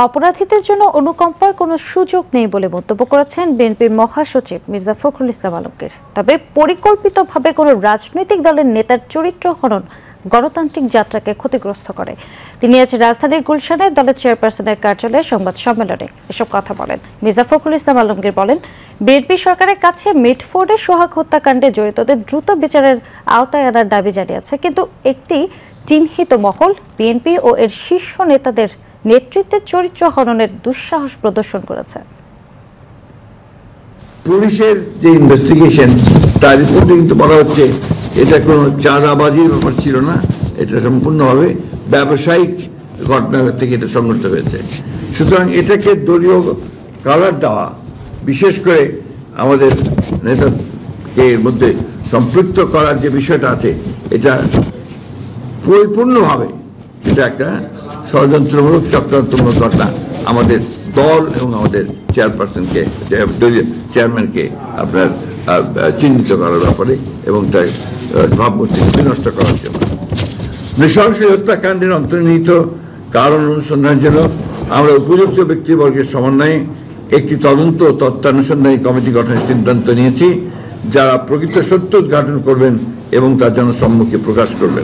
অপরাধীদের জন্য অনুকম্পার কোনো সুযোগ নেই বলে মন্তব্য করেছেন বিএনপির মহাসচিব মির্জা ফখরুল ইসলাম আলমগীর। তবে পরিকল্পিতভাবে কোনো রাজনৈতিক দলের নেতার চরিত্র হনন গণতান্ত্রিক যাত্রাকে ক্ষতিগ্রস্ত করে। তিনি আজ রাজধানীর গুলশানে দলের চেয়ারপারসনের কার্যালয়ে সংবাদ সম্মেলনে এসব কথা বলেন। মির্জা ফখরুল ইসলাম আলমগীর বলেন, বিএনপি সরকারের কাছে মিটফোর্ডের সোহাগ হত্যাকাণ্ডে জড়িতদের দ্রুত বিচারের আওতায় আনার দাবি জানিয়েছে, কিন্তু একটি চিহ্নিত মহল বিএনপি ও এর শীর্ষ নেতাদের নেতৃত্বের চরিত্র হননের দুঃসাহস প্রদর্শন করেছে। পুলিশের যে ইনভেস্টিগেশন তার রিপোর্টে কিন্তু বলা হচ্ছে এটা কোনো চাঁদাবাজির ব্যাপার ছিল না, এটা সম্পূর্ণভাবে ব্যবসায়িক ঘটনা থেকে এটা সংঘটিত হয়েছে। সুতরাং এটাকে দলীয় কালার দেওয়া, বিশেষ করে আমাদের নেতাকে এর মধ্যে সম্পৃক্ত করার যে বিষয়টা আছে, এটা পরিপূর্ণভাবে এটা একটা ষড়যন্ত্রমূলক চক্রান্তমূলক ঘটনা আমাদের দল এবং আমাদের চেয়ারপারসনকে, চেয়ারম্যানকে আপনার চিহ্নিত করার ব্যাপারে এবং তাই ভাবমূর্তি বিনষ্ট করার জন্য। নৃশংস হত্যাকাণ্ডের অন্তর্নিহিত কারণ অনুসন্ধানের জন্য আমরা উপযুক্ত ব্যক্তিবর্গের সমন্বয়ে একটি তদন্ত ও তত্ত্বানুসন্ধানী কমিটি গঠনের সিদ্ধান্ত নিয়েছি, যারা প্রকৃত সত্য উদ্ঘাটন করবেন এবং তার জন্য সম্মুখে প্রকাশ করবেন।